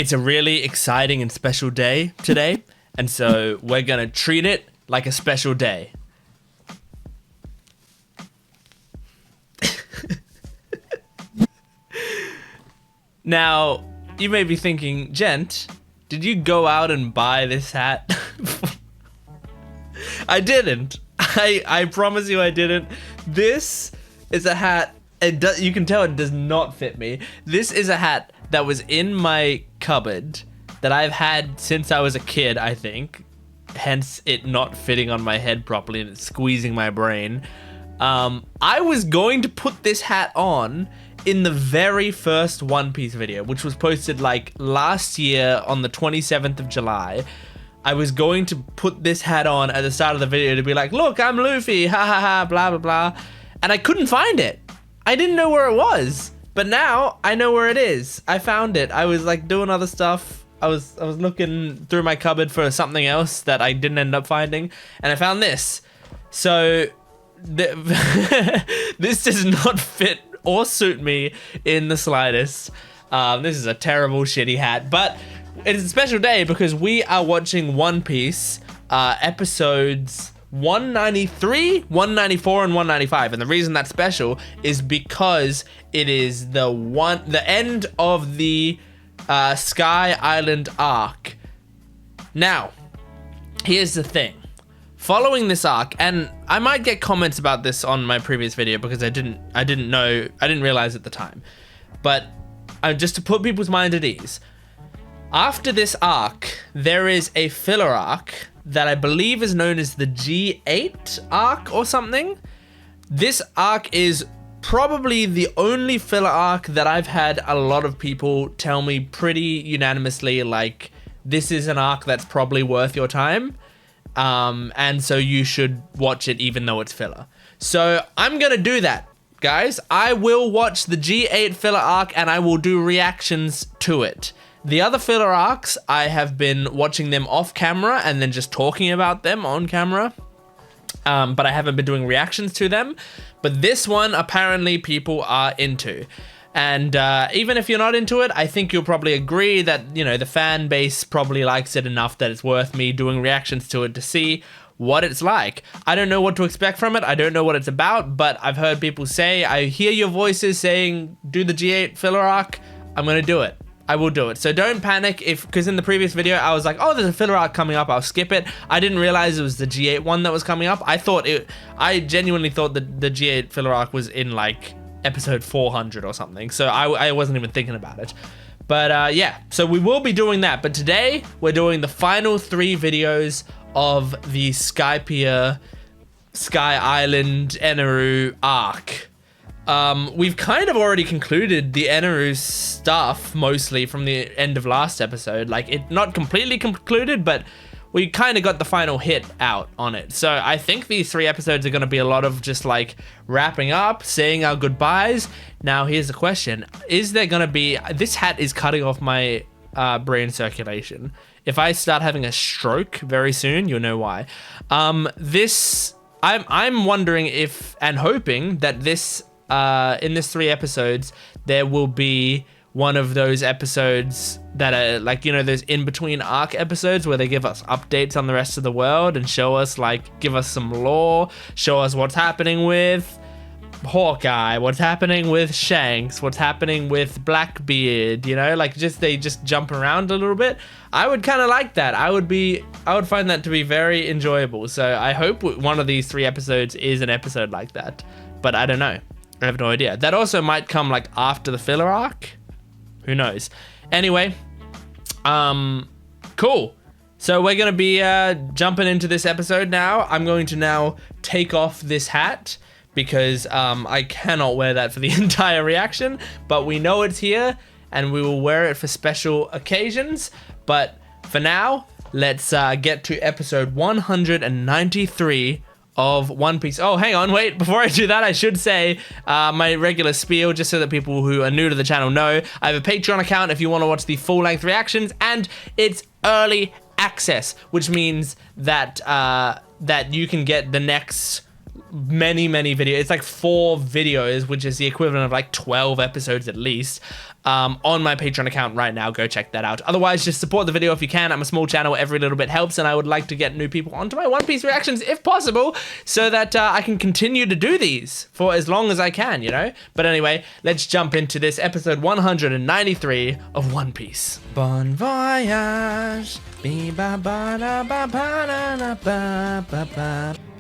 It's a really exciting and special day today, and so we're gonna treat it like a special day. Now, you may be thinking, Jent, did you go out and buy this hat? I didn't. I promise you I didn't. This is a hat, you can tell it does not fit me. This is a hat that was in my cupboard that I've had since I was a kid, I think. Hence it not fitting on my head properly and it's squeezing my brain. I was going to put this hat on in the very first One Piece video, which was posted like last year on the 27th of July. I was going to put this hat on at the start of the video to be like, look, I'm Luffy, ha ha ha, blah blah blah. And I couldn't find it. I didn't know where it was. But now I know where it is. I found it. I was like doing other stuff. I was looking through my cupboard for something else that I didn't end up finding, and I found this. So this does not fit or suit me in the slightest. This is a terrible, shitty hat, but it's a special day because we are watching One Piece episodes 193, 194, and 195. And the reason that's special is because it is the end of the Sky Island arc. Now, here's the thing. Following this arc, and I might get comments about this on my previous video because I didn't realize at the time. But just to put people's mind at ease, after this arc, there is a filler arc that I believe is known as the G8 arc or something. This arc is probably the only filler arc that I've had a lot of people tell me pretty unanimously, like, this is an arc that's probably worth your time. And so you should watch it even though it's filler. So I'm gonna do that, guys. I will watch the G8 filler arc and I will do reactions to it. The other filler arcs, I have been watching them off camera and then just talking about them on camera. But I haven't been doing reactions to them. But this one, apparently, people are into. And even if you're not into it, I think you'll probably agree that, you know, the fan base probably likes it enough that it's worth me doing reactions to it to see what it's like. I don't know what to expect from it. I don't know what it's about, but I've heard people say, I hear your voices saying, do the G8 filler arc. I'm going to do it. I will do it. So don't panic because in the previous video, I was like, oh, there's a filler arc coming up. I'll skip it. I didn't realize it was the G8 one that was coming up. I genuinely thought that the G8 filler arc was in like episode 400 or something. So I wasn't even thinking about it. But yeah, so we will be doing that. But today we're doing the final 3 videos of the Skypiea, Sky Island, Eneru arc. We've kind of already concluded the eneru stuff mostly from the end of last episode. Like, it not completely concluded, but we kind of got the final hit out on it. So I think these 3 episodes are going to be a lot of just like wrapping up, saying our goodbyes. Now, here's the question. Is there going to be... This hat is cutting off my brain circulation. If I start having a stroke very soon, you'll know why. I'm wondering if, and hoping that this... in this 3 episodes, there will be one of those episodes that are like, you know, those in-between arc episodes where they give us updates on the rest of the world and show us, like, give us some lore, show us what's happening with Hawkeye, what's happening with Shanks, what's happening with Blackbeard, you know, like they just jump around a little bit. I would kind of like that. I would find that to be very enjoyable. So I hope one of these 3 episodes is an episode like that, but I don't know. I have no idea. That also might come like after the filler arc. Who knows? Anyway, cool. So we're going to be jumping into this episode now. I'm going to now take off this hat because I cannot wear that for the entire reaction. But we know it's here and we will wear it for special occasions. But for now, let's get to episode 193 of One Piece. Oh, hang on, wait, before I do that, I should say my regular spiel, just so that people who are new to the channel know. I have a Patreon account if you want to watch the full-length reactions, and it's early access, which means that that you can get the next many videos. It's like 4 videos, which is the equivalent of like 12 episodes at least, on my Patreon account right now. Go check that out. Otherwise, just support the video if you can. I'm a small channel. Every little bit helps, and I would like to get new people onto my One Piece reactions if possible, so that I can continue to do these for as long as I can, you know? But anyway, let's jump into this episode 193 of One Piece. Bon voyage.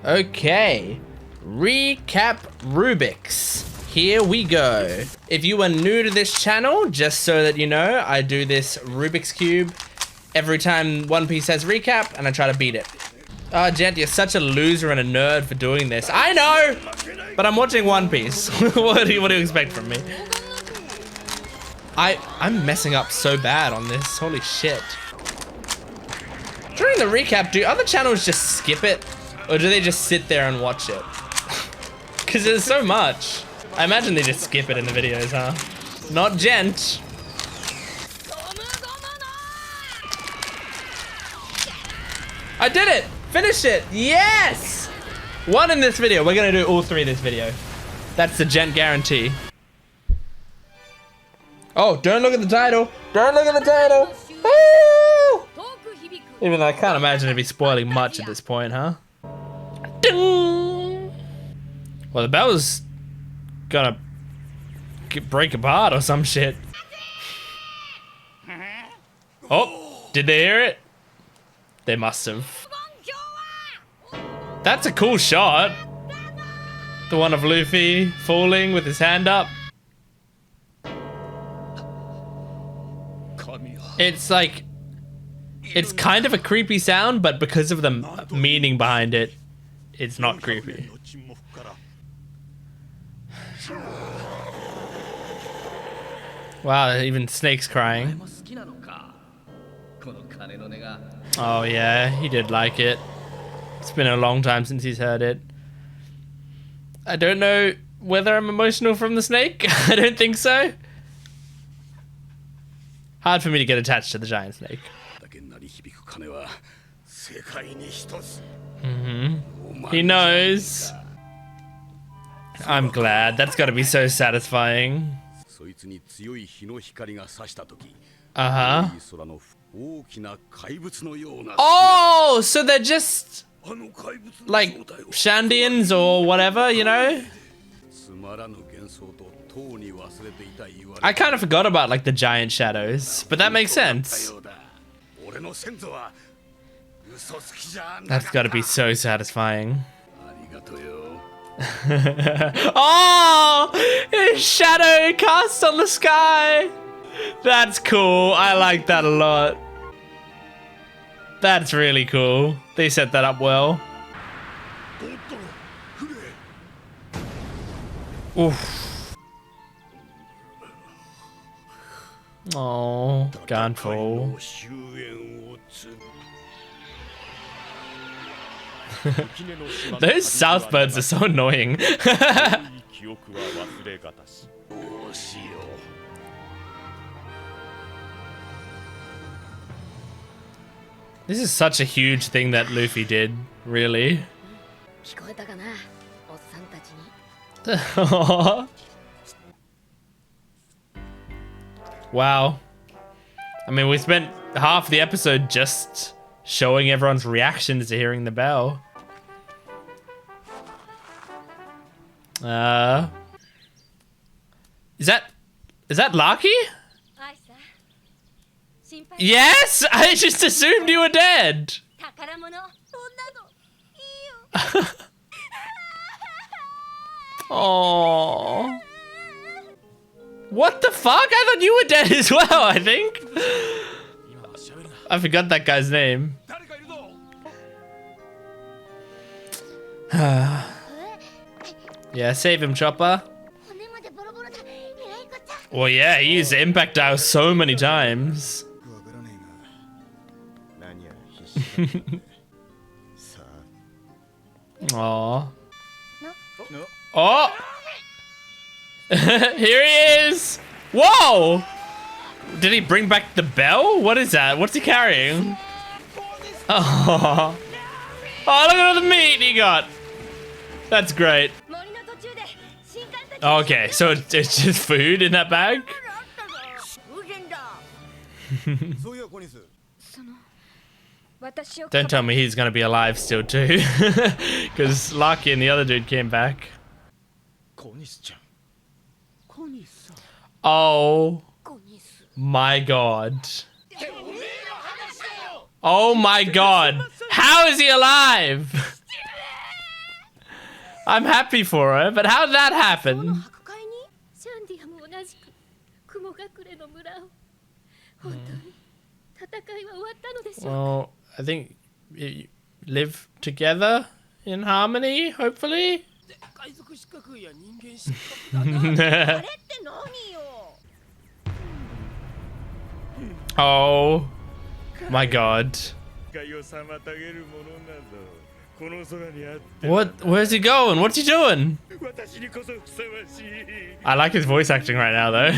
Okay. Recap Rubik's. Here we go. If you are new to this channel, just so that you know, I do this Rubik's Cube every time One Piece has recap, and I try to beat it. Oh, Jent, you're such a loser and a nerd for doing this. I know, but I'm watching One Piece. What do you expect from me? I'm messing up so bad on this. Holy shit. During the recap, do other channels just skip it? Or do they just sit there and watch it? Because there's so much. I imagine they just skip it in the videos, huh? Not Jent. I did it! Finish it! Yes! One in this video. We're gonna do all three in this video. That's the Jent guarantee. Oh, don't look at the title. Don't look at the title. Woo! Even though I can't imagine it'd be spoiling much at this point, huh? Ding! Well, the bell's gonna break apart or some shit. Oh, did they hear it? They must have. That's a cool shot. The one of Luffy falling with his hand up. It's like, it's kind of a creepy sound, but because of the meaning behind it, it's not creepy. Wow, even Snake's crying. Oh yeah, he did like it. It's been a long time since he's heard it. I don't know whether I'm emotional from the snake. I don't think so. Hard for me to get attached to the giant snake. He knows. I'm glad. That's got to be so satisfying. Uh-huh. Oh, so they're just like Shandians or whatever, you know? I kind of forgot about like the giant shadows, but that makes sense. That's got to be so satisfying. Oh, his shadow cast on the sky. That's cool. I like that a lot. That's really cool. They set that up well. Oof. Oh, Gunfall. Those south birds are so annoying. This is such a huge thing that Luffy did, really. Wow. I mean, we spent half the episode just showing everyone's reactions to hearing the bell. Is that Lucky? Yes! I just assumed you were dead! Oh. What the fuck? I thought you were dead as well, I think. I forgot that guy's name. Yeah, save him, Chopper. Well, yeah, he used the impact dial so many times. Aww. Oh! Here he is! Whoa! Did he bring back the bell? What is that? What's he carrying? Oh, oh, look at all the meat he got! That's great. Okay, so it's just food in that bag? Don't tell me he's gonna be alive still too. Because Lucky and the other dude came back. Oh my god. Oh my god. How is he alive? I'm happy for her, but how'd that happen? Well, I think you live together in harmony, hopefully. Oh my god. What? Where's he going? What's he doing? I like his voice acting right now, though.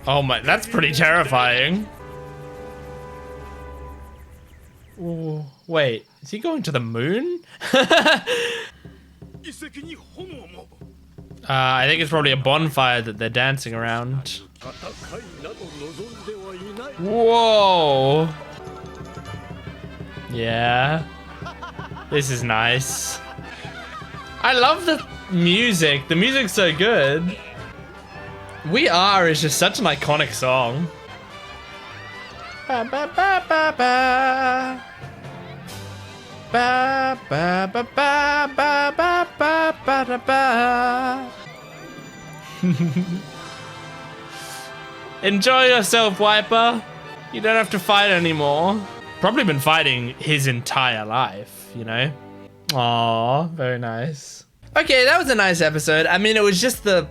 Oh my, that's pretty terrifying. Ooh, wait, is he going to the moon? I think it's probably a bonfire that they're dancing around. Whoa. Yeah. This is nice. I love the music. The music's so good. We Are is just such an iconic song. Ba ba ba ba ba. Ba ba ba ba ba ba ba ba ba. Enjoy yourself, Wiper. You don't have to fight anymore. Probably been fighting his entire life, you know? Aww, very nice. Okay, that was a nice episode. I mean, it was just the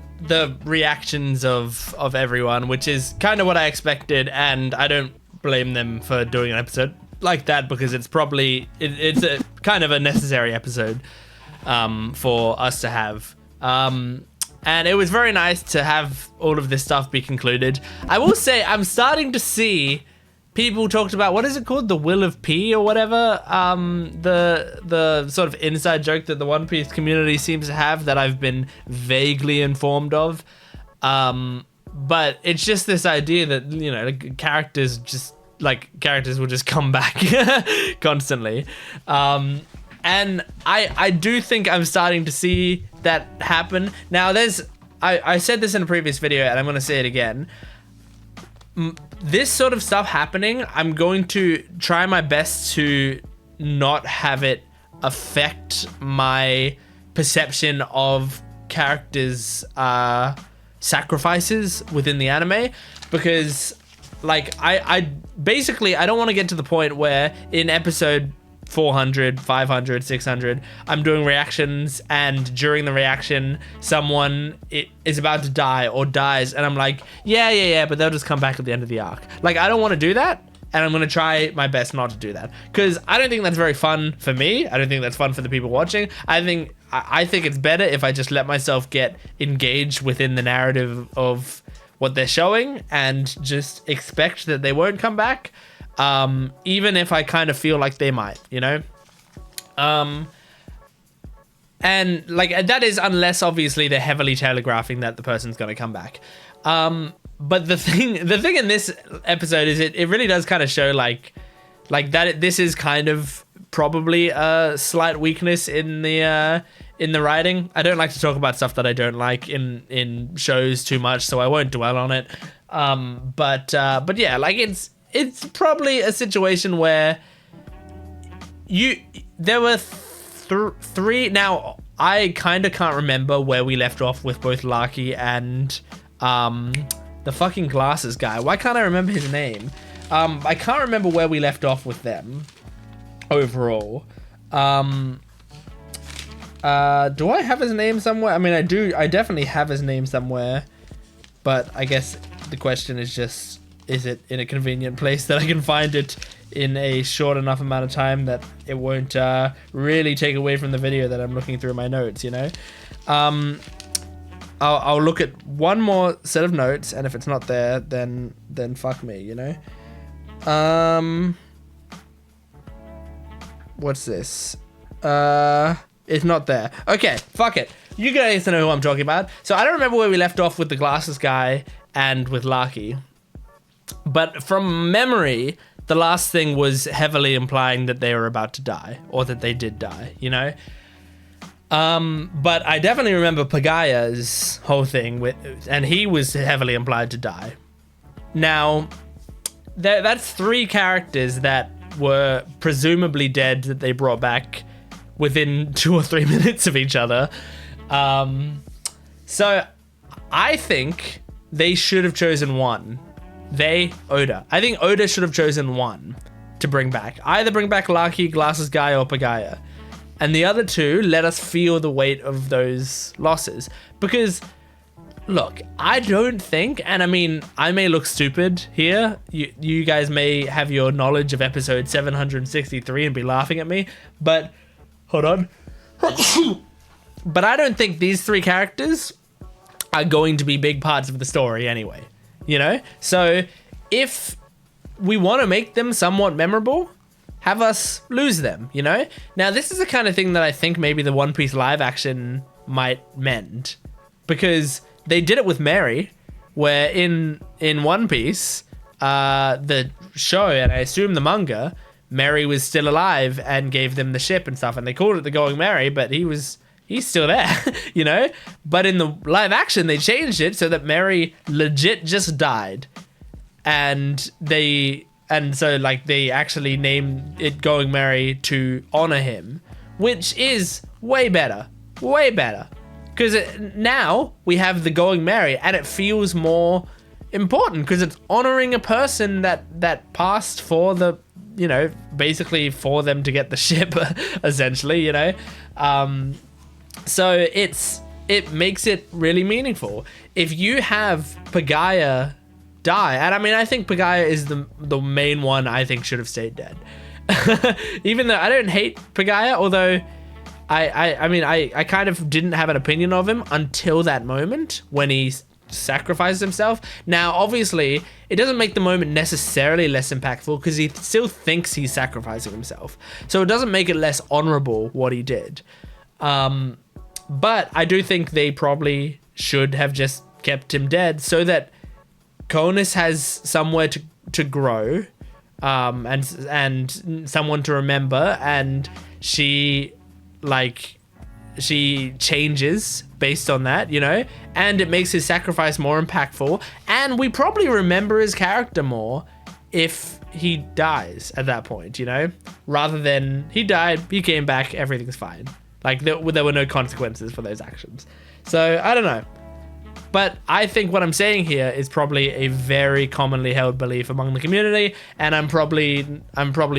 reactions of everyone, which is kind of what I expected, and I don't blame them for doing an episode like that because it's probably it's a kind of a necessary episode for us to have. And it was very nice to have all of this stuff be concluded. I will say I'm starting to see people talked about, what is it called? The Will of P or whatever? The sort of inside joke that the One Piece community seems to have that I've been vaguely informed of. But it's just this idea that, you know, characters will just come back constantly. And I do think I'm starting to see that happen. Now I said this in a previous video and I'm going to say it again. This sort of stuff happening, I'm going to try my best to not have it affect my perception of characters' sacrifices within the anime, because like I basically I don't want to get to the point where in episode 400, 500, 600, I'm doing reactions and during the reaction someone is about to die or dies and I'm like, yeah, but they'll just come back at the end of the arc. Like, I don't want to do that, and I'm going to try my best not to do that, because I don't think that's very fun for me. I don't think that's fun for the people watching. I think it's better if I just let myself get engaged within the narrative of what they're showing and just expect that they won't come back. Even if I kind of feel like they might, you know? And like that is unless obviously they're heavily telegraphing that the person's going to come back. But the thing in this episode is it really does kind of show like that this is kind of probably a slight weakness in the writing. I don't like to talk about stuff that I don't like in shows too much, so I won't dwell on it. But yeah, like it's probably a situation where there were three. Now I kind of can't remember where we left off with both Lucky and the fucking glasses guy. Why can't I remember his name? I can't remember where we left off with them overall. Do I have his name somewhere? I mean, I do. I definitely have his name somewhere, but I guess the question is just, is it in a convenient place that I can find it in a short enough amount of time that it won't really take away from the video that I'm looking through my notes, you know? I'll look at one more set of notes, and if it's not there, then fuck me, you know? What's this? It's not there. Okay, fuck it. You guys know who I'm talking about. So I don't remember where we left off with the glasses guy and with Lucky. But from memory, the last thing was heavily implying that they were about to die, or that they did die, you know? But I definitely remember Pagaya's whole thing, and he was heavily implied to die. Now, that's 3 characters that were presumably dead that they brought back within 2 or 3 minutes of each other. So I think they should have chosen one. Oda. I think Oda should have chosen one to bring back. Either bring back Lucky, Glasses Guy, or Pagaya. And the other 2, let us feel the weight of those losses. Because, look, I don't think, and I mean, I may look stupid here. You guys may have your knowledge of episode 763 and be laughing at me. But, hold on. But I don't think these 3 characters are going to be big parts of the story anyway. You know? So if we want to make them somewhat memorable, have us lose them, you know? Now, this is the kind of thing that I think maybe the One Piece live action might mend. Because they did it with Mary, where in One Piece, the show, and I assume the manga, Mary was still alive and gave them the ship and stuff, and they called it the Going Mary, but he's still there, you know? But in the live action, they changed it so that Mary legit just died. And so like they actually named it Going Mary to honor him, which is way better. Because now we have the Going Mary, and it feels more important because it's honoring a person that passed for the, you know, basically for them to get the ship, essentially, you know? So it makes it really meaningful. If you have Pagaya die, and I mean, I think Pagaya is the main one I think should have stayed dead. Even though I don't hate Pagaya, although I mean, I kind of didn't have an opinion of him until that moment when he sacrificed himself. Now, obviously, it doesn't make the moment necessarily less impactful because he still thinks he's sacrificing himself. So it doesn't make it less honorable what he did. But I do think they probably should have just kept him dead so that Konus has somewhere to grow, and someone to remember, and she changes based on that, you know, and it makes his sacrifice more impactful, and we probably remember his character more if he dies at that point, you know, rather than he died, he came back, everything's fine. Like, there were no consequences for those actions. So, I don't know. But I think what I'm saying here is probably a very commonly held belief among the community, and I'm probably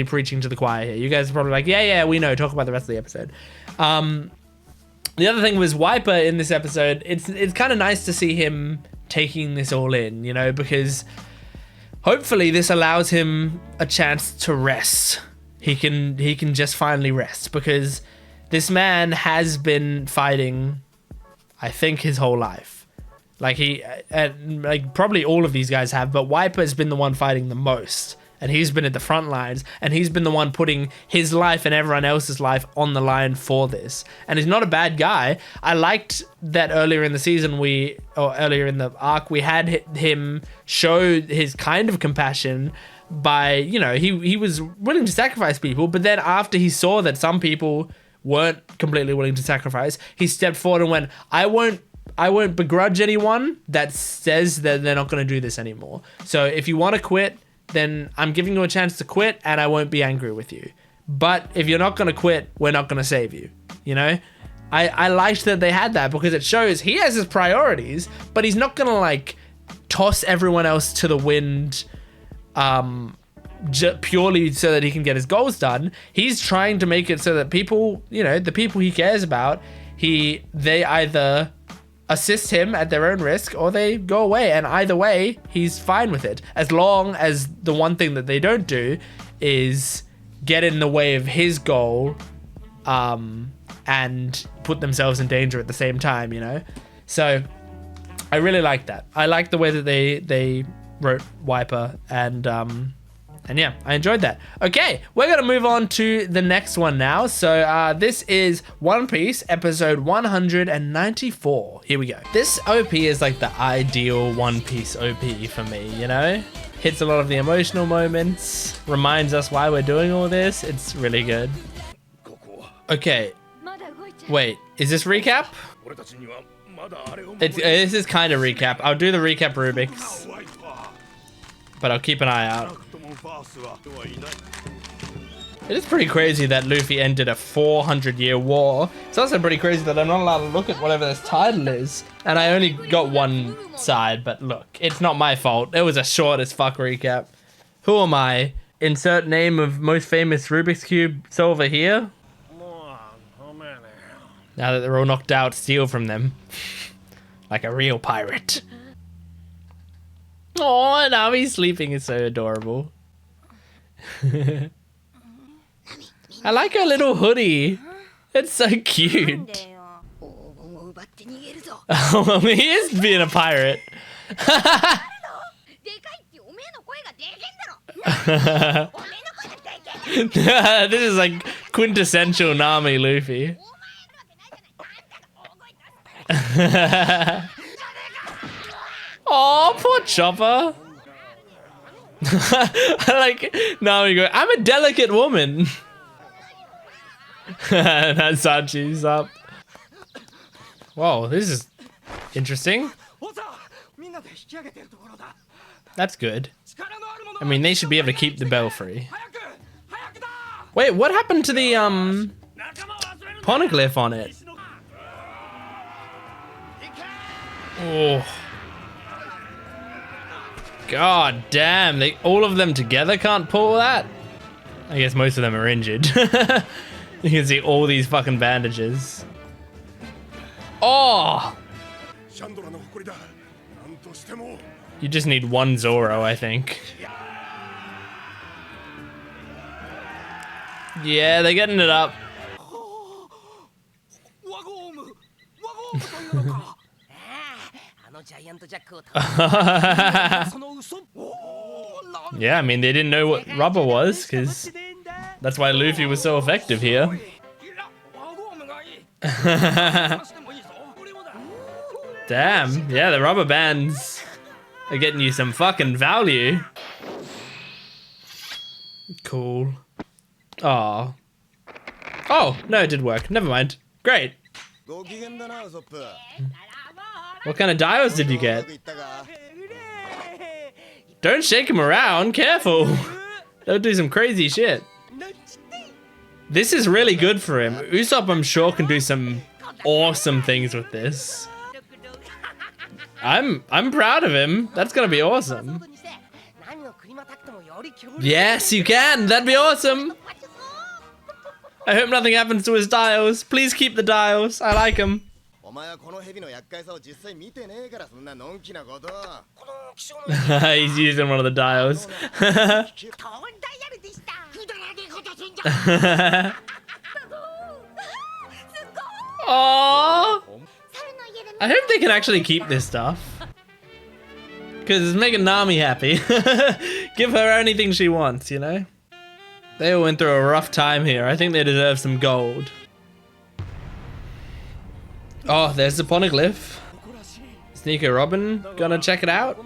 preaching to the choir here. You guys are probably like, yeah, we know, talk about the rest of the episode. The other thing was Wiper in this episode. It's kind of nice to see him taking this all in, you know, because hopefully this allows him a chance to rest. He can just finally rest, because this man has been fighting, I think, his whole life. Like like probably all of these guys have, but Wiper has been the one fighting the most, and he's been at the front lines, and he's been the one putting his life and everyone else's life on the line for this. And he's not a bad guy. I liked that earlier in the season earlier in the arc, we had him show his kind of compassion by, you know, he was willing to sacrifice people, but then after he saw that some people weren't completely willing to sacrifice, he stepped forward and went, I won't begrudge anyone that says that they're not going to do this anymore. So if you want to quit, then I'm giving you a chance to quit, and I won't be angry with you. But if you're not going to quit, we're not going to save you. You know? I liked that they had that, because it shows he has his priorities, but he's not going to like toss everyone else to the wind purely so that he can get his goals done. He's trying to make it so that people, you know, the people he cares about, they either assist him at their own risk or they go away, and either way he's fine with it, as long as the one thing that they don't do is get in the way of his goal and put themselves in danger at the same time, you know. So I really like that. I like the way that they wrote Wiper, and And yeah, I enjoyed that. Okay, we're going to move on to the next one now. So this is One Piece episode 194. Here we go. This OP is like the ideal One Piece OP for me, you know? Hits a lot of the emotional moments, reminds us why we're doing all this. It's really good. Okay. Wait, is this recap? This is kind of recap. I'll do the recap Rubik's, but I'll keep an eye out. It is pretty crazy that Luffy ended a 400-year war. It's also pretty crazy that I'm not allowed to look at whatever this title is. And I only got one side, but look, it's not my fault. It was a short as fuck recap. Who am I? Insert name of most famous Rubik's Cube solver here. Now that they're all knocked out, steal from them. Like a real pirate. Oh, Nami's sleeping is so adorable. I like her little hoodie. It's so cute. Oh, he is being a pirate. This is like quintessential Nami Luffy. Oh, poor Chopper. I like Nami going, I'm a delicate woman. That Sanji's up. Whoa, this is interesting. That's good. I mean, they should be able to keep the belfry. Wait, what happened to the poneglyph on it? Oh. God damn, all of them together can't pull that? I guess most of them are injured. You can see all these fucking bandages. Oh! You just need one Zoro, I think. Yeah, they're getting it up. Yeah, I mean, they didn't know what rubber was, because that's why Luffy was so effective here. Damn, yeah, the rubber bands are getting you some fucking value. Cool. Aw. Oh, no, it did work. Never mind. Great. What kind of dials did you get? Don't shake him around. Careful. Don't do some crazy shit. This is really good for him. Usopp, I'm sure, can do some awesome things with this. I'm proud of him. That's gonna be awesome. Yes, you can. That'd be awesome. I hope nothing happens to his dials. Please keep the dials. I like him. He's using one of the dials. Aww. I hope they can actually keep this stuff. Because it's making Nami happy. Give her anything she wants, you know? They all went through a rough time here. I think they deserve some gold. Oh, there's the poneglyph. Is Nico Robin gonna check it out?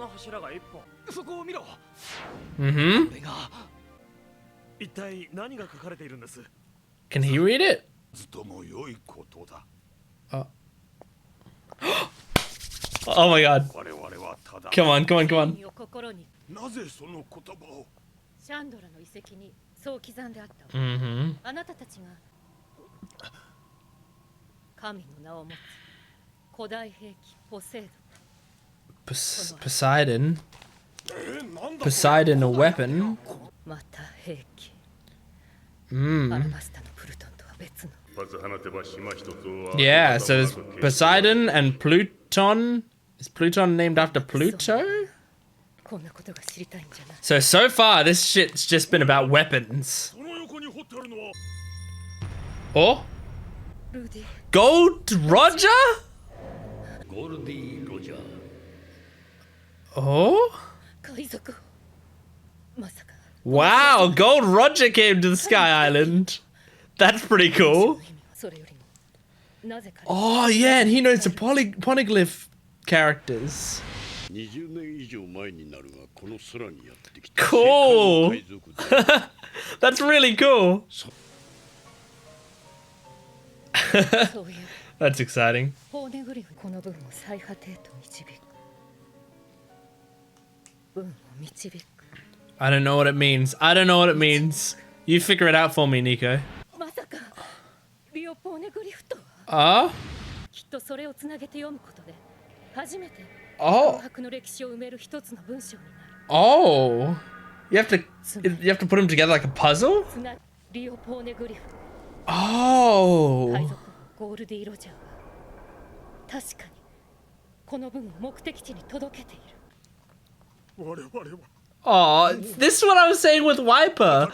Mm-hmm. Can he read it? Oh. Oh my god. Come on, come on, come on. Mm-hmm. Poseidon? Poseidon, a weapon? Yeah, so there's Poseidon and Pluton. Is Pluton named after Pluto? So far, this shit's just been about weapons. Oh? Gold Roger? Oh? Wow, Gold Roger came to the Sky Island. That's pretty cool. Oh yeah, and he knows the poneglyph characters. Cool. That's really cool. That's exciting. I don't know what it means. I don't know what it means. You figure it out for me, Nico. Oh? Oh. Oh. You have to put them together like a puzzle? Oh. Oh, this is what I was saying with Wiper.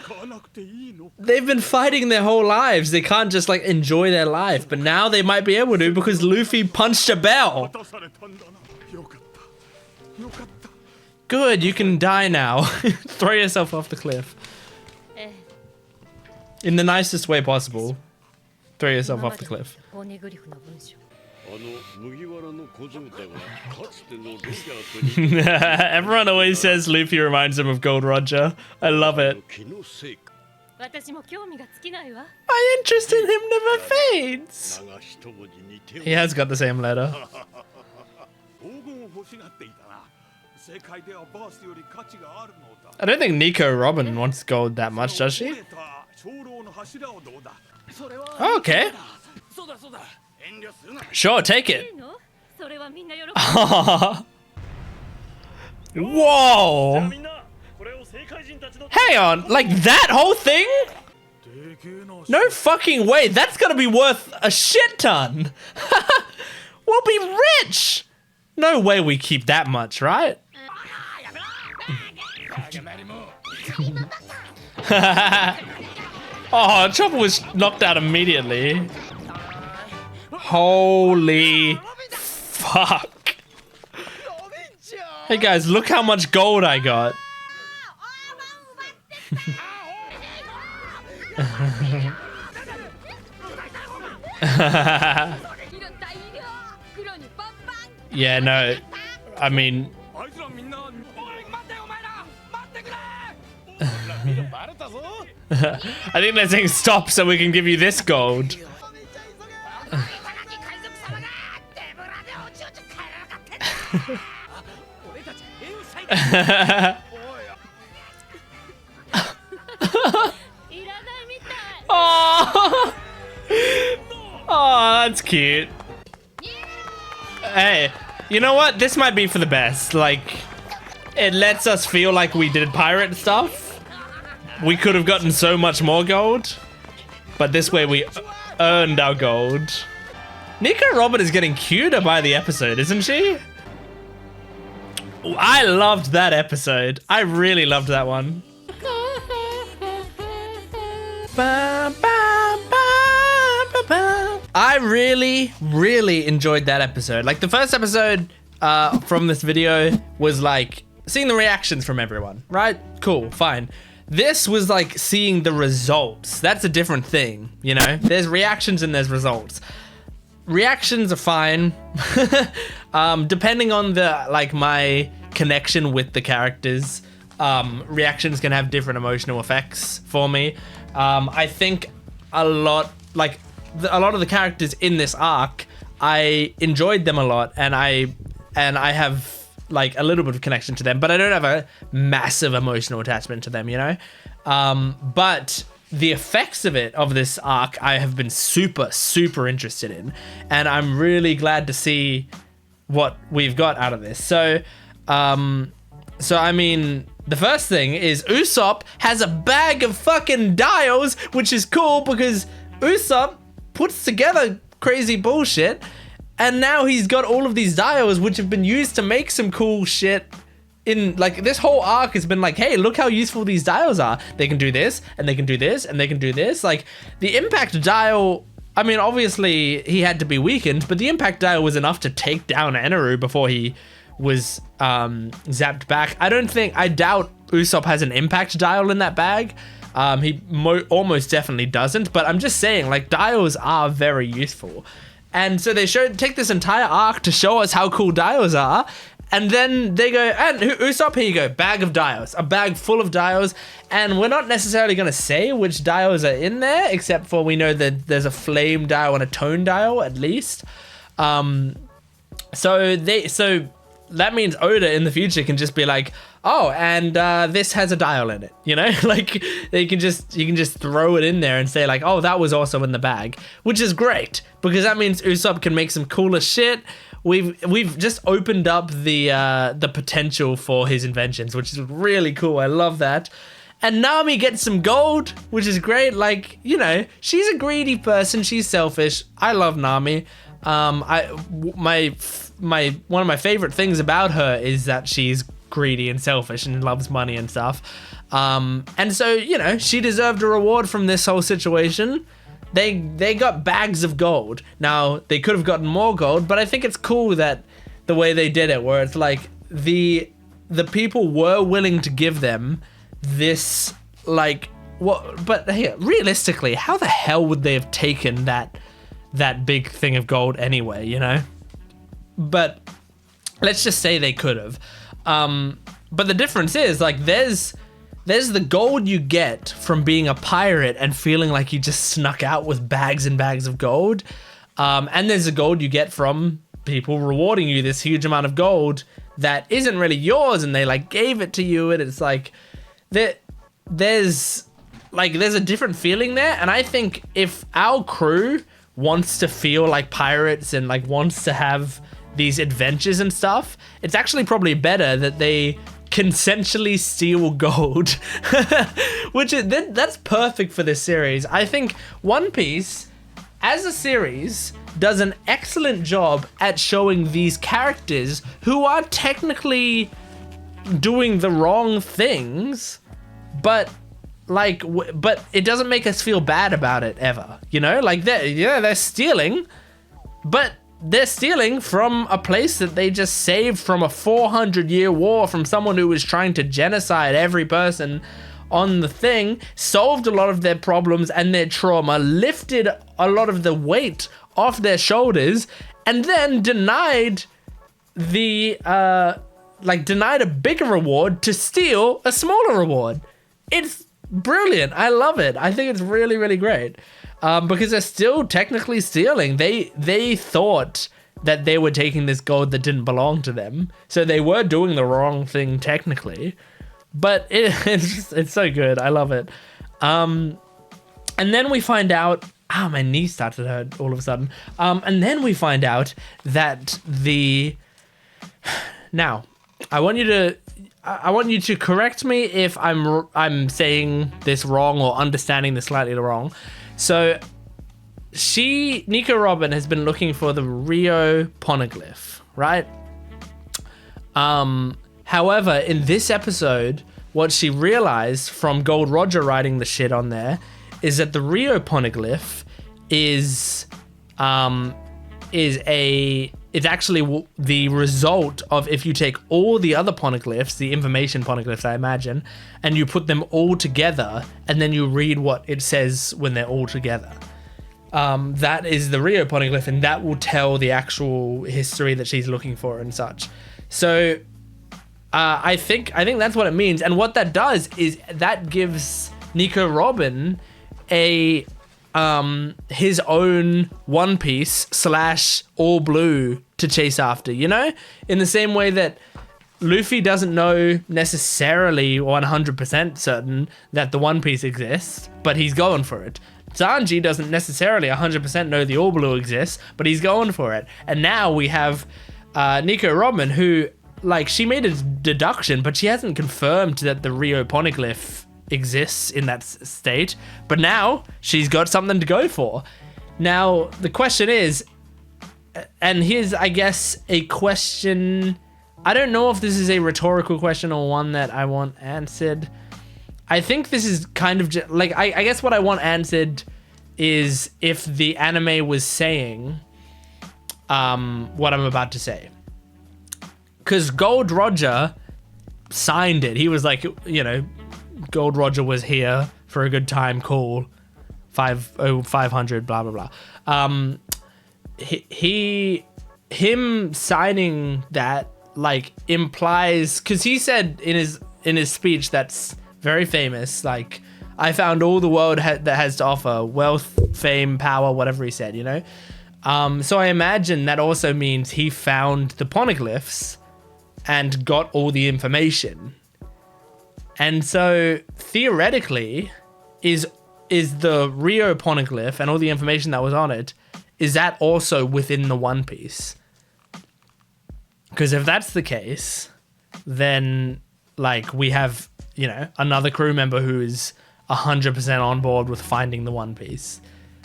They've been fighting their whole lives. They can't just like enjoy their life, but now they might be able to because Luffy punched a bell. Good, you can die now. Throw yourself off the cliff. In the nicest way possible. Throw yourself off the cliff. Everyone always says Luffy reminds him of Gold Roger. I love it. My interest in him never fades. He has got the same letter. I don't think Nico Robin wants gold that much, does she? Oh, okay. Sure, take it. Whoa! Hang on, like that whole thing? No fucking way, that's gonna be worth a shit ton. We'll be rich! No way we keep that much, right? Oh, Chopper was knocked out immediately. Holy fuck. Hey guys, look how much gold I got. Yeah, no, I mean... I think they're saying stop so we can give you this gold. Oh, that's cute. Hey, you know what? This might be for the best. Like, it lets us feel like we did pirate stuff. We could have gotten so much more gold, but this way we earned our gold. Nico Robin is getting cuter by the episode, isn't she? I loved that episode. I really loved that one. I really enjoyed that episode. Like the first episode from this video was like seeing the reactions from everyone, right? Cool, fine. This was like seeing the results. That's a different thing, you know? There's reactions and there's results. Reactions are fine. Depending on the like my connection with the characters, reactions can have different emotional effects for me. I think a lot of the characters in this arc, I enjoyed them a lot, and I have like a little bit of connection to them, but I don't have a massive emotional attachment to them, you know? But the effects of this arc, I have been super interested in, and I'm really glad to see what we've got out of this. So I mean, the first thing is Usopp has a bag of fucking dials, which is cool because Usopp puts together crazy bullshit, and now he's got all of these dials which have been used to make some cool shit. In like this whole arc has been like, hey, look how useful these dials are. They can do this, and they can do this, and they can do this. Like the impact dial, I mean, obviously he had to be weakened, but the impact dial was enough to take down Eneru before he was zapped back. I doubt Usopp has an impact dial in that bag. He almost definitely doesn't, but I'm just saying, like, dials are very useful. And so they take this entire arc to show us how cool dials are. And then they go, and Usopp, here you go, bag of dials, a bag full of dials. And we're not necessarily going to say which dials are in there, except for we know that there's a flame dial and a tone dial, at least. So that means Oda in the future can just be like, oh, and this has a dial in it, you know? Like, you can just throw it in there and say like, oh, that was also in the bag, which is great, because that means Usopp can make some cooler shit. We've just opened up the potential for his inventions, which is really cool. I love that. And Nami gets some gold, which is great. Like, you know, she's a greedy person. She's selfish. I love Nami. One of my favorite things about her is that she's greedy and selfish and loves money and stuff. And so, you know, she deserved a reward from this whole situation. They got bags of gold. Now, they could have gotten more gold, but I think it's cool that the way they did it, where it's like the people were willing to give them this, like, what? But hey, realistically, how the hell would they have taken that big thing of gold anyway, you know? But let's just say they could have. But the difference is, like, there's the gold you get from being a pirate and feeling like you just snuck out with bags and bags of gold. And there's the gold you get from people rewarding you this huge amount of gold that isn't really yours, and they like gave it to you, and it's like there's a different feeling there. And I think if our crew wants to feel like pirates and like wants to have these adventures and stuff, it's actually probably better that they consensually steal gold. Which is that's perfect for this series. I think One Piece as a series does an excellent job at showing these characters who are technically doing the wrong things, but like but it doesn't make us feel bad about it ever, you know? Like they're stealing, but they're stealing from a place that they just saved from a 400-year war from someone who was trying to genocide every person on the thing, solved a lot of their problems and their trauma, lifted a lot of the weight off their shoulders, and then denied a bigger reward to steal a smaller reward. It's brilliant. I love it. I think it's really, really great. Because they're still technically stealing. They thought that they were taking this gold that didn't belong to them, so they were doing the wrong thing technically. But it's so good. I love it. And then we find out. My knee started to hurt all of a sudden. And then we find out that now I want you to correct me if I'm saying this wrong or understanding this slightly wrong. So, Nico Robin has been looking for the Rio poneglyph, right? However, in this episode, what she realized from Gold Roger writing the shit on there is that the Rio poneglyph is actually the result of if you take all the other poneglyphs, the information poneglyphs, I imagine, and you put them all together, and then you read what it says when they're all together. That is the Rio poneglyph, and that will tell the actual history that she's looking for and such. So I think that's what it means, and what that does is that gives Nico Robin his own One Piece / All Blue to chase after, you know? In the same way that Luffy doesn't know necessarily 100% certain that the One Piece exists, but he's going for it. Sanji doesn't necessarily 100% know the All Blue exists, but he's going for it. And now we have Nico Robin, who, like, she made a deduction, but she hasn't confirmed that the Rio poneglyph exists in that state, but now she's got something to go for. Now the question is, and here's I guess a question, I don't know if this is a rhetorical question or one that I want answered. I think this is kind of like I guess what I want answered is if the anime was saying what I'm about to say, because Gold Roger signed it. He was like, you know, Gold Roger was here for a good time, cool. 500, blah, blah, blah. Him signing that, like, implies, because he said in his speech that's very famous, like, I found all the world that has to offer, wealth, fame, power, whatever he said, you know? So I imagine that also means he found the poneglyphs and got all the information. And so theoretically, is the Rio poneglyph and all the information that was on it, is that also within the One Piece? Because if that's the case, then, like, we have, you know, another crew member who is 100% on board with finding the One Piece,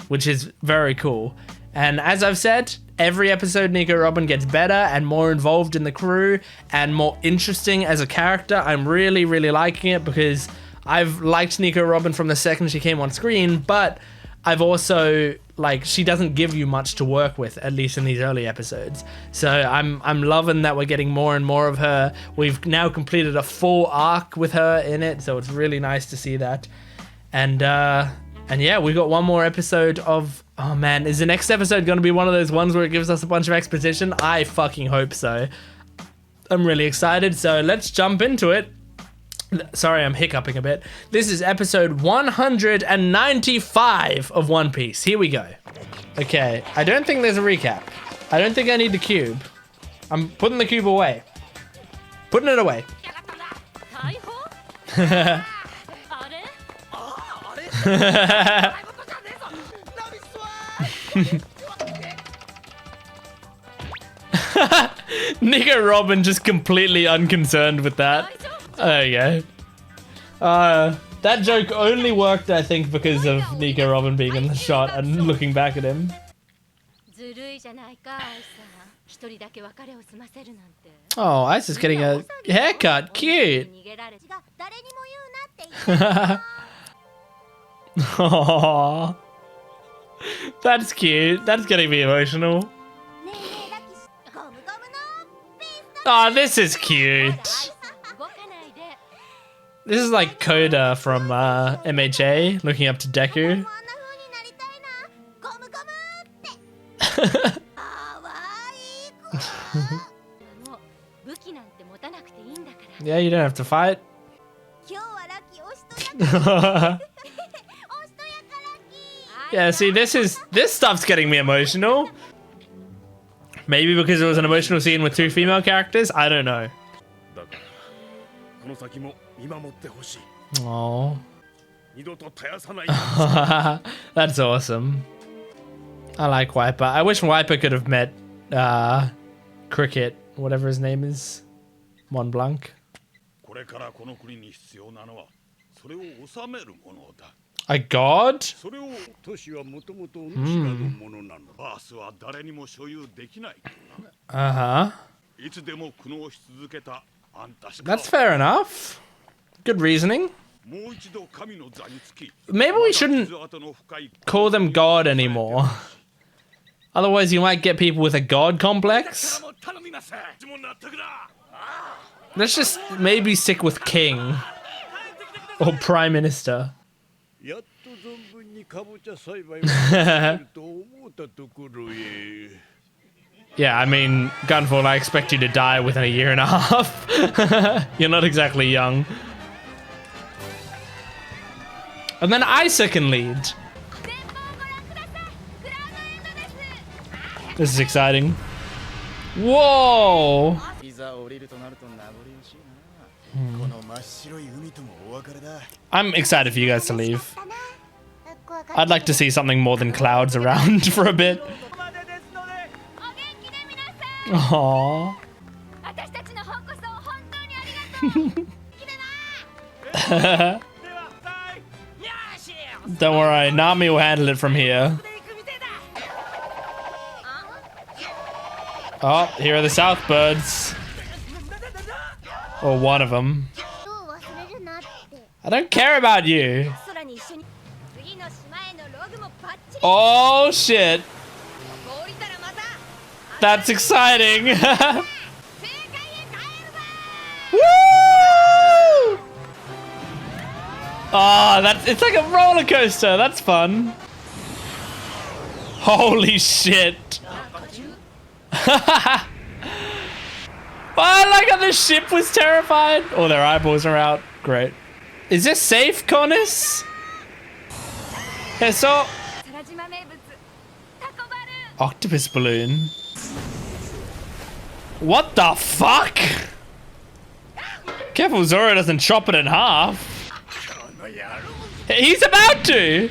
which is very cool. And as I've said, every episode Nico Robin gets better and more involved in the crew and more interesting as a character. I'm really, really liking it because I've liked Nico Robin from the second she came on screen, but I've also, like, she doesn't give you much to work with, at least in these early episodes. So I'm loving that we're getting more and more of her. We've now completed a full arc with her in it, so it's really nice to see that. And yeah, we got one more episode of, oh man, is the next episode going to be one of those ones where it gives us a bunch of exposition? I fucking hope so. I'm really excited, so let's jump into it. Sorry, I'm hiccuping a bit. This is episode 195 of One Piece. Here we go. Okay, I don't think there's a recap. I don't think I need the cube. I'm putting the cube away. Putting it away. Nico Robin just completely unconcerned with that. There you go. That joke only worked, I think, because of Nico Robin being in the shot and looking back at him. Oh, Ice is getting a haircut. Cute. Aww. That's cute. That's getting me emotional. Oh, this is cute. This is like Coda from MHA looking up to Deku. Yeah, you don't have to fight. Yeah, see, this stuff's getting me emotional. Maybe because it was an emotional scene with two female characters? I don't know. Oh. That's awesome. I like Wiper. I wish Wiper could have met Cricket, whatever his name is. Mont Blanc. A god? Uh-huh. That's fair enough. Good reasoning. Maybe we shouldn't call them god anymore. Otherwise you might get people with a god complex. Let's just maybe stick with king. Or prime minister. Yeah, I mean, Gunfall, I expect you to die within a year and a half. You're not exactly young. And then Isa can lead. This is exciting. Whoa! I'm excited for you guys to leave. I'd like to see something more than clouds around for a bit. Aww. Don't worry, Nami will handle it from here. Oh, here are the Southbirds. Or one of them. I don't care about you. Oh shit. That's exciting. Woo! Oh, it's like a roller coaster. That's fun. Holy shit. Oh, I like how the ship was terrified. Oh, their eyeballs are out. Great. Is this safe, Cornus? Okay, so... Octopus balloon. What the fuck? Careful Zoro doesn't chop it in half. He's about to.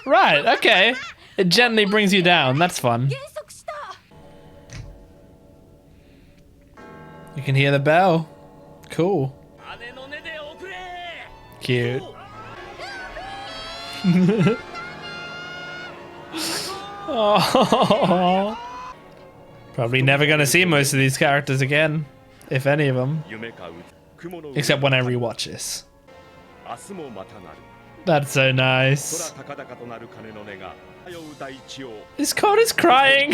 Right, okay. It gently brings you down. That's fun. You can hear the bell. Cool. Cute. Oh. Probably never gonna see most of these characters again, if any of them. Except when I rewatch this. That's so nice. This card is crying.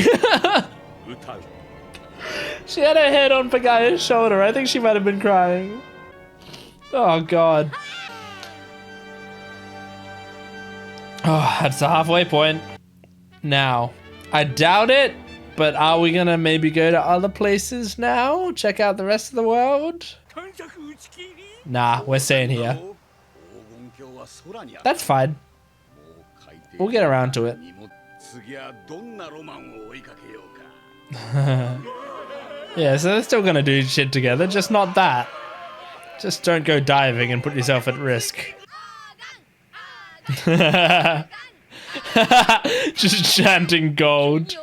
She had her head on Pagaya's shoulder. I think she might have been crying. Oh god. Oh, that's the halfway point. Now, I doubt it, but are we gonna maybe go to other places now? Check out the rest of the world? Nah, we're staying here. That's fine. We'll get around to it. Yeah, so they're still gonna do shit together, just not that. Just don't go diving and put yourself at risk. Just chanting gold.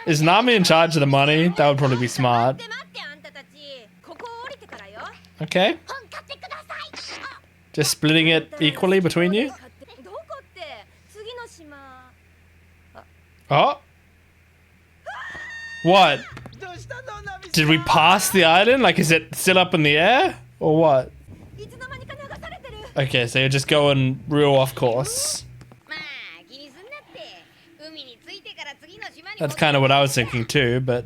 Is Nami in charge of the money? That would probably be smart. Okay. Just splitting it equally between you? Oh. What? Did we pass the island? Like, is it still up in the air? Or what? Okay, so you're just going real off course. That's kind of what I was thinking too, but...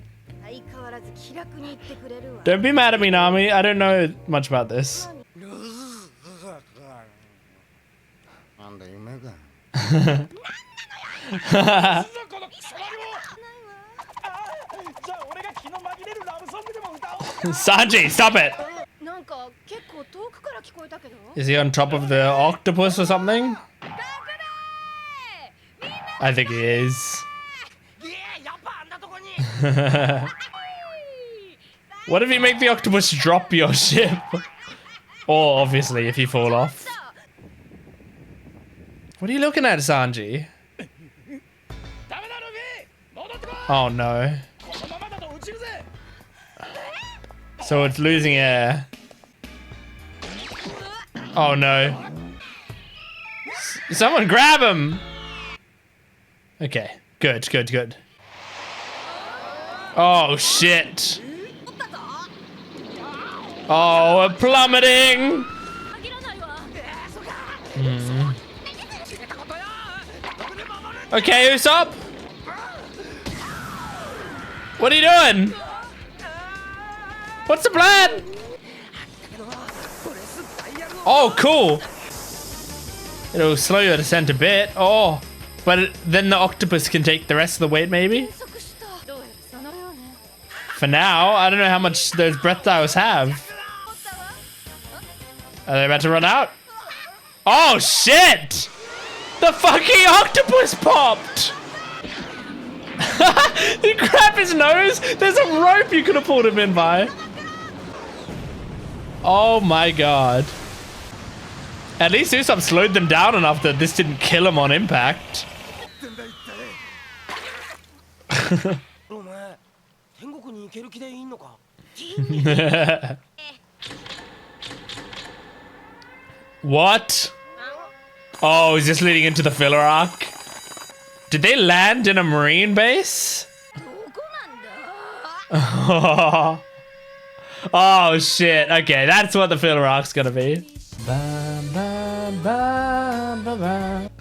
Don't be mad at me, Nami. I don't know much about this. Sanji, stop it! Is he on top of the octopus or something? I think he is. What if you make the octopus drop your ship? Or obviously if you fall off. What are you looking at, Sanji? Oh no. So it's losing air. Oh no. Someone grab him! Okay, good, good, good. Oh shit. Oh, we're plummeting! Okay, Usopp? What are you doing? What's the plan? Oh, cool. It'll slow your descent a bit. Oh, but then the octopus can take the rest of the weight, maybe? For now, I don't know how much those breath towers have. Are they about to run out? Oh, shit! The fucking octopus popped! He grabbed his nose? There's a rope you could have pulled him in by. Oh my god. At least Usopp slowed them down enough that this didn't kill him on impact. What? Oh, is this leading into the filler arc? Did they land in a marine base? Oh shit, okay, that's what the filler arc's gonna be.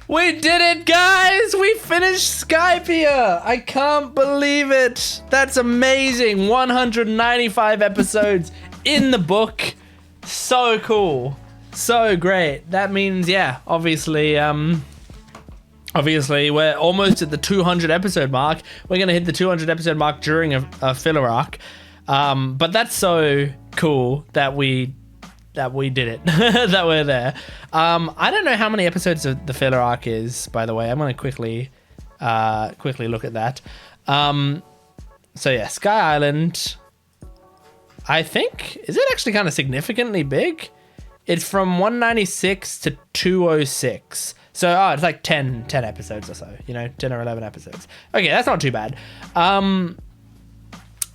We did it, guys! We finished Skypiea! I can't believe it! That's amazing! 195 episodes in the book. So cool. So great. That means, yeah, obviously we're almost at the 200 episode mark. We're gonna hit the 200 episode mark during a filler arc. But that's so cool that we did it, that we're there. I don't know how many episodes of the filler arc is, by the way. I'm gonna quickly look at that. So yeah, Sky Island, I think, is it actually kind of significantly big? It's from 196 to 206. So, it's like 10 episodes or so, 10 or 11 episodes. Okay, that's not too bad.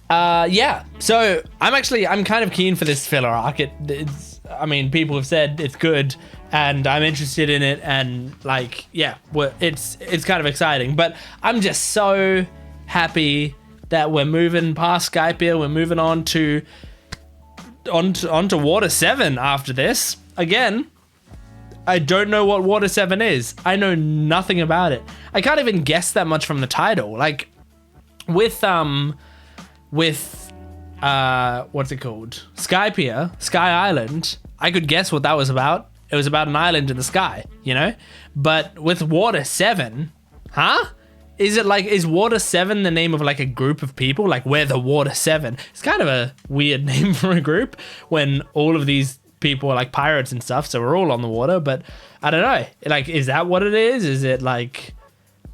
Yeah, so I'm kind of keen for this filler arc. People have said it's good and I'm interested in it, and like, yeah, it's kind of exciting, but I'm just so happy that we're moving past Skypiea. We're moving on to Water 7 after this. Again, I don't know what Water 7 is. I know nothing about it. I can't even guess that much from the title. Like, with what's it called? Skypiea, Sky Island, I could guess what that was about. It was about an island in the sky, But with Water 7, is Water 7 the name of like a group of people? Like, we're the Water 7. It's kind of a weird name for a group when all of these people are like pirates and stuff, so we're all on the water, but I don't know. Like, is that what it is? Is it like,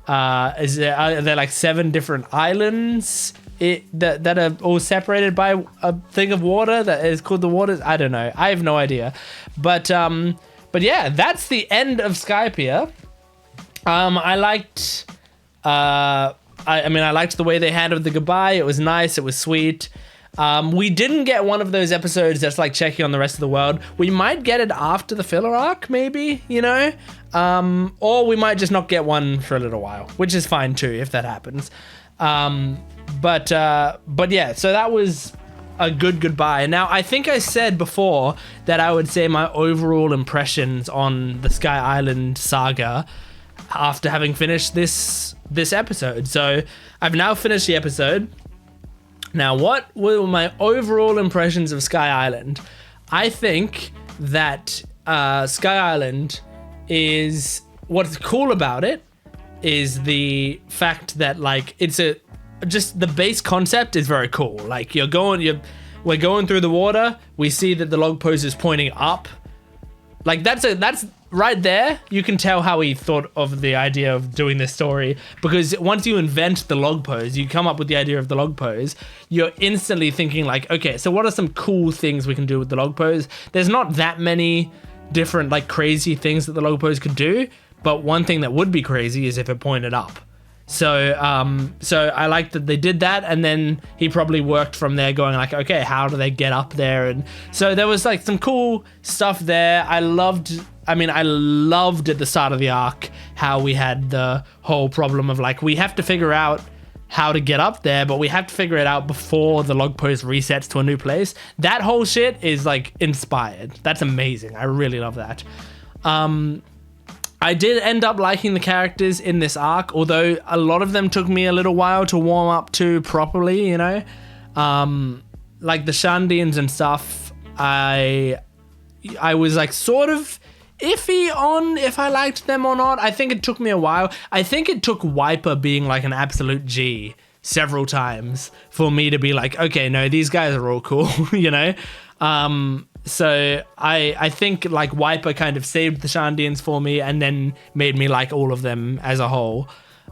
are there like 7 different islands that are all separated by a thing of water that is called the waters? I don't know. I have no idea. But yeah, that's the end of Skypiea. I liked I liked the way they handled the goodbye. It was nice. It was sweet. We didn't get one of those episodes that's like checking on the rest of the world. We might get it after the filler arc, maybe, or we might just not get one for a little while, which is fine too if that happens. But yeah, so that was a good goodbye. Now, I think I said before that I would say my overall impressions on the Sky Island Saga after having finished this episode. So I've now finished the episode. Now, what were my overall impressions of Sky Island? I think that Sky Island is, what's cool about it is the fact that like just the base concept is very cool. Like, we're going through the water. We see that the log pose is pointing up. Like, that's right there. You can tell how he thought of the idea of doing this story, because once you invent the log pose, you come up with the idea of the log pose, you're instantly thinking like, okay, so what are some cool things we can do with the log pose? There's not that many different like crazy things that the log pose could do, but one thing that would be crazy is if it pointed up. So I like that they did that, and then he probably worked from there going like, okay, how do they get up there? And so there was like some cool stuff there. I loved at the start of the arc how we had the whole problem of like, we have to figure out how to get up there, but we have to figure it out before the log post resets to a new place. That whole shit is like inspired. That's amazing. I really love that. I did end up liking the characters in this arc, although a lot of them took me a little while to warm up to properly, like the Shandians and stuff. I was like sort of iffy on if I liked them or not. I think it took me a while. I think it took Wiper being like an absolute G several times for me to be like, okay, no, these guys are all cool, So I think like Wiper kind of saved the Shandians for me and then made me like all of them as a whole.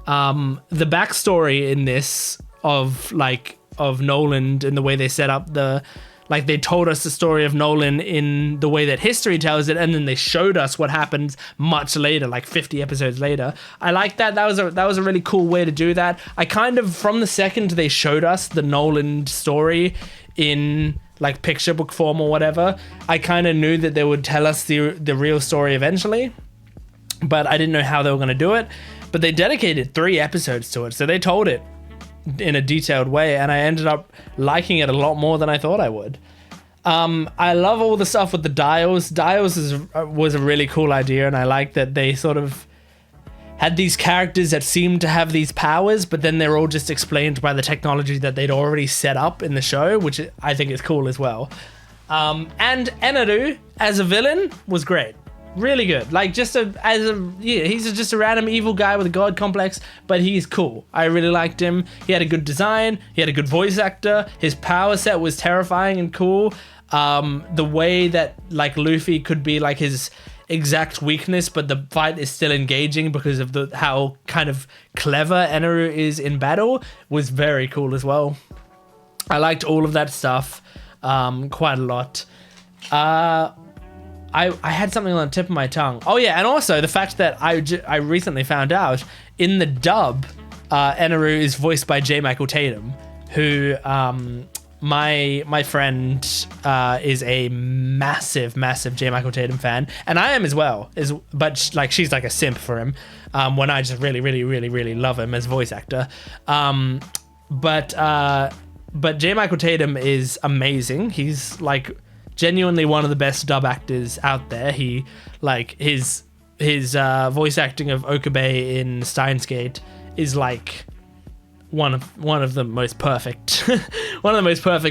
The backstory in this of Nolan and the way they set up they told us the story of Nolan in the way that history tells it, and then they showed us what happens much later, like 50 episodes later. I like that. That was a really cool way to do that. I kind of, from the second they showed us the Nolan story in like picture book form or whatever, I kind of knew that they would tell us the real story eventually, but I didn't know how they were going to do it. But they dedicated 3 episodes to it, so they told it in a detailed way, and I ended up liking it a lot more than I thought I would. I love all the stuff with the dials. Dials was a really cool idea, and I like that they sort of had these characters that seemed to have these powers, but then they're all just explained by the technology that they'd already set up in the show, which I think is cool as well. And Eneru as a villain was great. Really good. Like, he's just a random evil guy with a god complex, but he's cool. I really liked him. He had a good design. He had a good voice actor. His power set was terrifying and cool. The way that, like, Luffy could be, like, his exact weakness, but the fight is still engaging because of how kind of clever Eneru is in battle was very cool as well. I liked all of that stuff quite a lot. I had something on the tip of my tongue. Oh yeah, and also the fact that I recently found out in the dub, Eneru is voiced by J. Michael Tatum, who my friend is a massive J. Michael Tatum fan, and I am as well. But she's like a simp for him. When I just really love him as voice actor. But J. Michael Tatum is amazing. He's like genuinely one of the best dub actors out there. He like his voice acting of Okabe in Steins Gate is like one of the most perfect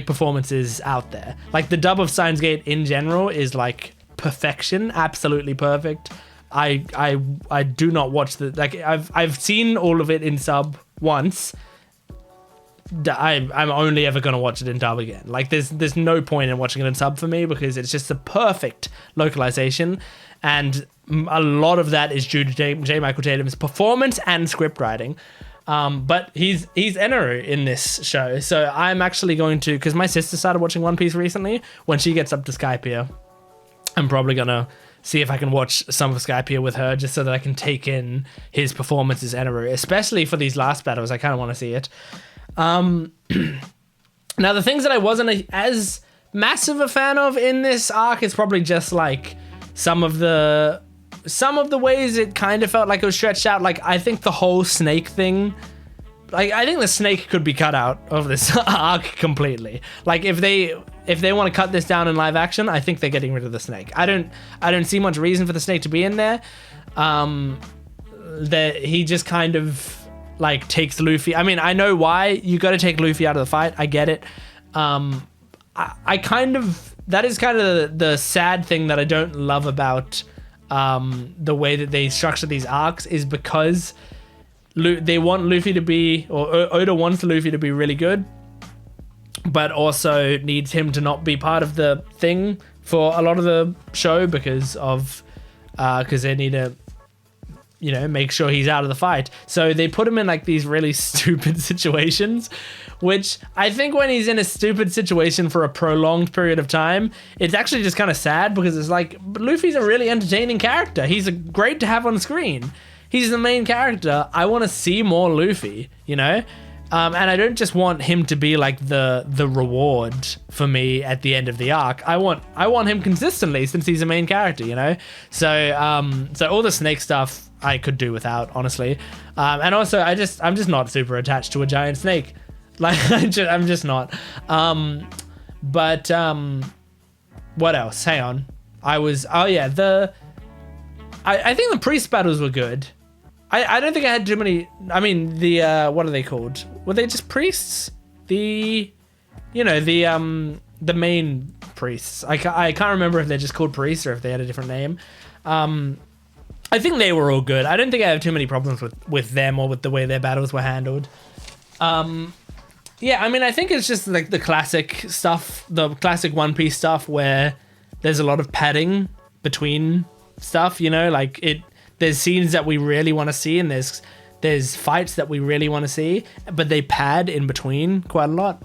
performances out there. Like the dub of Steins Gate in general is like perfection, absolutely perfect. I do not watch I've seen all of it in sub once. I'm only ever gonna watch it in dub again. Like there's no point in watching it in sub for me because it's just the perfect localization, and a lot of that is due to J. Michael Tatum's performance and script writing. But he's Eneru in this show, so I'm actually going to, because my sister started watching One Piece recently. When she gets up to Skypiea, I'm probably gonna see if I can watch some of Skypiea with her, just so that I can take in his performance as Eneru, especially for these last battles. I kind of want to see it. Now the things that I wasn't as massive a fan of in this arc is probably just like some of the ways it kind of felt like it was stretched out. Like I think the whole snake thing, like I think the snake could be cut out of this arc completely. Like if they want to cut this down in live action, I think they're getting rid of the snake. I don't see much reason for the snake to be in there. That he just kind of like takes Luffy. I mean, I know why you got to take Luffy out of the fight. I get it. I kind of, that is kind of the sad thing that I don't love about the way that they structure these arcs, is because they want Luffy to be, or Oda wants Luffy to be really good, but also needs him to not be part of the thing for a lot of the show because they need to, make sure he's out of the fight. So they put him in like these really stupid situations, which I think when he's in a stupid situation for a prolonged period of time, it's actually just kind of sad, because it's like, Luffy's a really entertaining character. He's great to have on screen. He's the main character. I want to see more Luffy, and I don't just want him to be like the reward for me at the end of the arc. I want him consistently, since he's a main character, So all the snake stuff I could do without, honestly. And also I'm just not super attached to a giant snake. Like I'm just not. But what else? Hang on. I think the priest battles were good. I don't think I had too many. I mean, what are they called? Were they just priests? The main priests. I can't remember if they're just called priests or if they had a different name. I think they were all good. I don't think I have too many problems with them or with the way their battles were handled. Yeah, I mean, I think it's just like the classic stuff, the classic One Piece stuff where there's a lot of padding between stuff, there's scenes that we really want to see, and there's fights that we really want to see, but they pad in between quite a lot.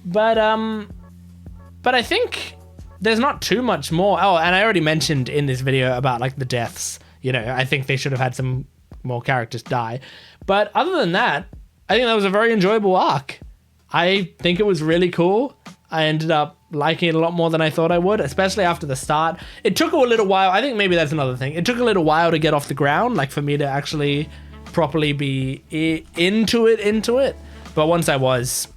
But I think there's not too much more. Oh, and I already mentioned in this video about like the deaths. I think they should have had some more characters die. But other than that, I think that was a very enjoyable arc. I think it was really cool. I ended up liking it a lot more than I thought I would, especially after the start. It took a little while. I think maybe that's another thing. It took a little while to get off the ground, like for me to actually properly be into it. But once I was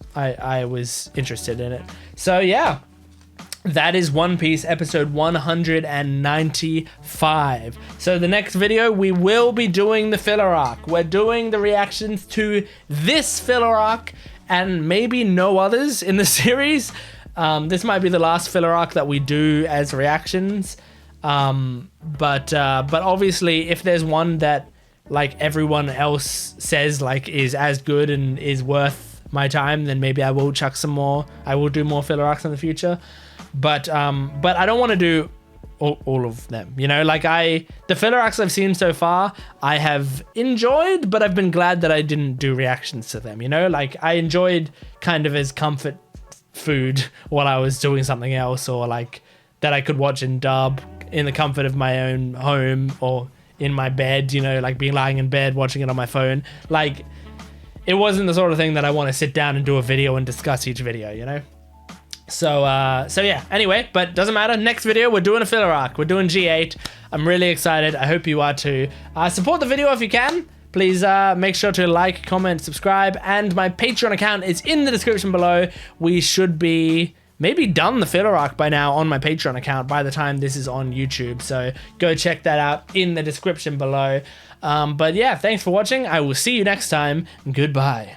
interested in it. So yeah, that is One Piece episode 195. So the next video, we will be doing the filler arc. We're doing the reactions to this filler arc and maybe no others in the series. This might be the last filler arc that we do as reactions. But obviously if there's one that like everyone else says like is as good and is worth my time, then maybe I will chuck some more. I will do more filler arcs in the future. But I don't want to do all of them, you know, like the filler arcs I've seen so far, I have enjoyed, but I've been glad that I didn't do reactions to them, you know, like I enjoyed kind of as comfort food while I was doing something else, or like that I could watch in dub in the comfort of my own home or in my bed, you know, like being lying in bed watching it on my phone. Like it wasn't the sort of thing that I want to sit down and do a video and discuss each video, you know. So yeah, anyway, but doesn't matter. Next video, we're doing a filler arc. We're doing G8. I'm really excited. I hope you are too. Support the video if you can. Please make sure to like, comment, subscribe, and my Patreon account is in the description below. We should be maybe done the filler arc by now on my Patreon account by the time this is on YouTube. So go check that out in the description below. But yeah, thanks for watching. I will see you next time. Goodbye.